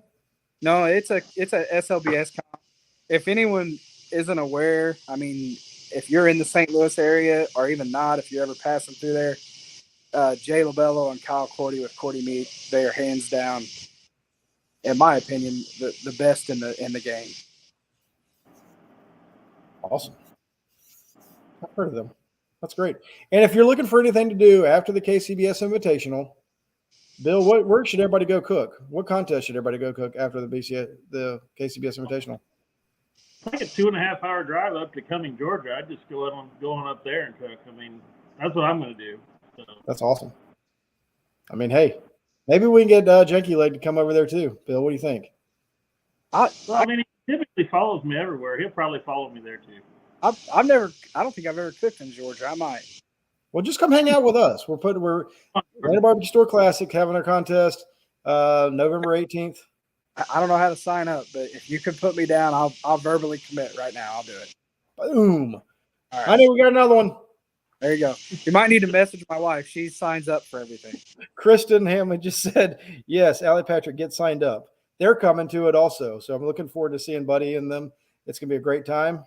No, it's a SLBS comp. If anyone isn't aware, I mean, if you're in the St. Louis area, or even not, if you're ever passing through there, Jay Lobello and Kyle Cordy with Cordy Meat, they are hands down, in my opinion, the best in the game.
Awesome. I've heard of them. That's great. And if you're looking for anything to do after the KCBS Invitational, Bill, where should everybody go cook? What contest should everybody go cook after the KCBS Invitational?
It's like a 2.5 hour drive up to Cumming, Georgia. I'd just go on up there and cook. I mean, that's what I'm going to do. So.
That's awesome. I mean, hey, maybe we can get Janky Leg to come over there too. Bill, what do you think?
I mean, he typically follows me everywhere. He'll probably follow me there too.
I don't think I've ever cooked in Georgia. I might.
Well, just come hang out with us. We're at a barbecue store classic having our contest November 18th.
I don't know how to sign up, but if you could put me down, I'll verbally commit right now. I'll do it.
Boom.
All right.
I know we got another one.
There you go. You might need to message my wife. She signs up for everything.
Kristen Hamlin just said, yes, Allie Patrick, get signed up. They're coming to it also. So I'm looking forward to seeing Buddy and them. It's going to be a great time.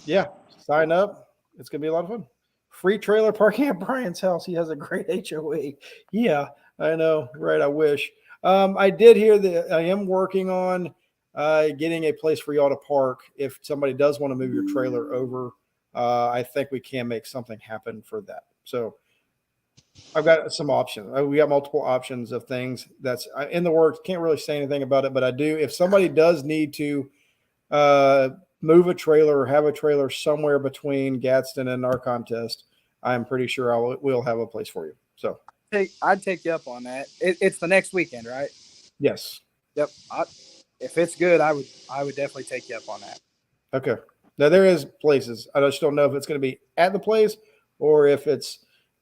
Yeah, sign up. It's going to be a lot of fun. Free trailer parking at Brian's house. He has a great HOA. Yeah, I know. Right. I wish. I did hear that I am working on getting a place for y'all to park. If somebody does want to move your trailer over, I think we can make something happen for that. So I've got some options. We got multiple options of things that's in the works. Can't really say anything about it, but I do. If somebody does need to move a trailer or have a trailer somewhere between Gadsden and our contest, I'm pretty sure we'll have a place for you. So
I'd take you up on that. It's the next weekend, right?
Yes.
Yep. If it's good, I would definitely take you up on that.
Okay. Now there is places. I just don't know if it's going to be at the place or if it's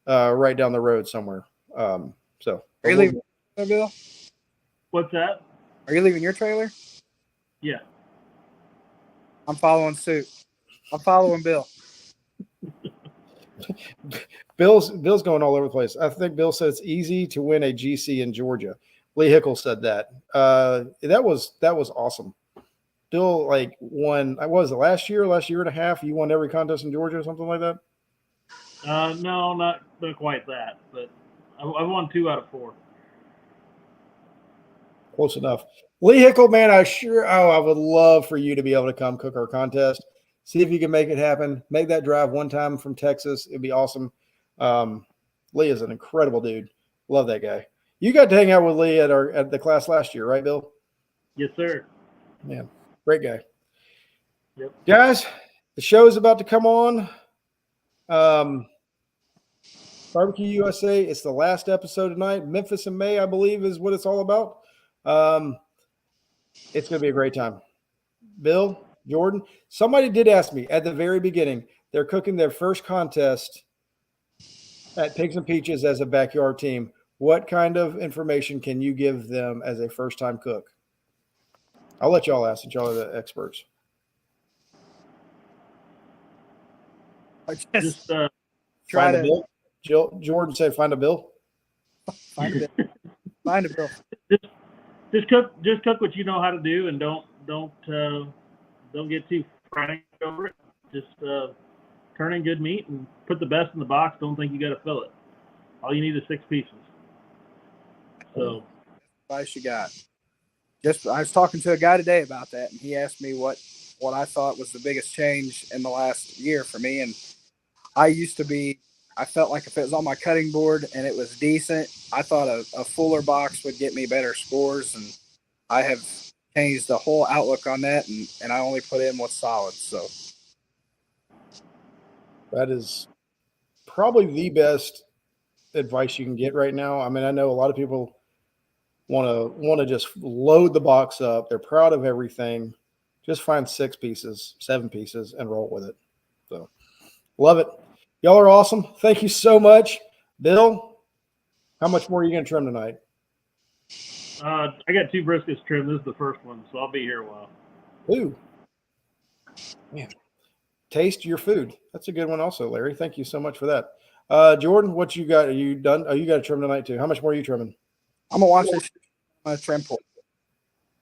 right down the road somewhere. So
are you leaving, Bill?
What's that?
Are you leaving your trailer?
Yeah.
I'm following suit. I'm following Bill.
Bill's going all over the place. I think Bill said it's easy to win a GC in Georgia. Lee Hickle said that. That was awesome. Bill like won. I was it last year and a half. You won every contest in Georgia or something like that.
No, not quite that, but I won 2 out of 4.
Close enough. Lee Hickle, man, I would love for you to be able to come cook our contest. See if you can make it happen. Make that drive one time from Texas. It'd be awesome. Lee is an incredible dude. Love that guy. You got to hang out with Lee at the class last year, right, Bill?
Yes, sir.
Man, great guy.
Yep.
Guys, the show is about to come on. Barbecue USA. It's the last episode tonight. Memphis in May, I believe, is what it's all about. It's going to be a great time. Bill, Jordan, somebody did ask me at the very beginning. They're cooking their first contest at Pigs and Peaches as a backyard team. What kind of information can you give them as a first-time cook? I'll let y'all ask since y'all are the experts.
Just
Find a bill. Jordan said, "Find a bill."
Find a bill. Find a bill.
Just cook what you know how to do, and don't get too frantic over it. Just turn in good meat and put the best in the box. Don't think you got to fill it. All you need is 6 pieces. So,
advice you got? I was talking to a guy today about that, and he asked me what I thought was the biggest change in the last year for me. And I felt like if it was on my cutting board and it was decent, I thought a fuller box would get me better scores. And I have changed the whole outlook on that, and I only put in what's solid. So
that is probably the best advice you can get right now. I mean, I know a lot of people want to just load the box up. They're proud of everything. Just find 6 pieces, 7 pieces, and roll with it. So, love it. Y'all are awesome. Thank you so much. Bill, how much more are you going to trim tonight?
I got 2 briskets trimmed. This is the first one, so I'll be here a while.
Ooh. Man. Taste your food. That's a good one also, Larry. Thank you so much for that. Jordan, what you got? Are you done? Oh, you got to trim tonight too. How much more are you trimming?
I'm going to watch this on a trim pole.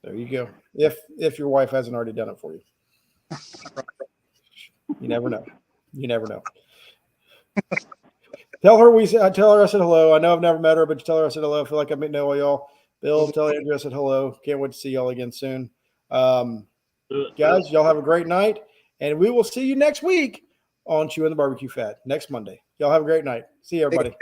There you go. If your wife hasn't already done it for you. You never know. You never know. Tell her I said hello. I know I've never met her, but tell her I said hello. I feel like I know all y'all. Bill, tell Andrew I said hello. Can't wait to see y'all again soon. Guys, y'all have a great night, and we will see you next week on Chewin the BBQ Fat next Monday. Y'all have a great night. See you, everybody.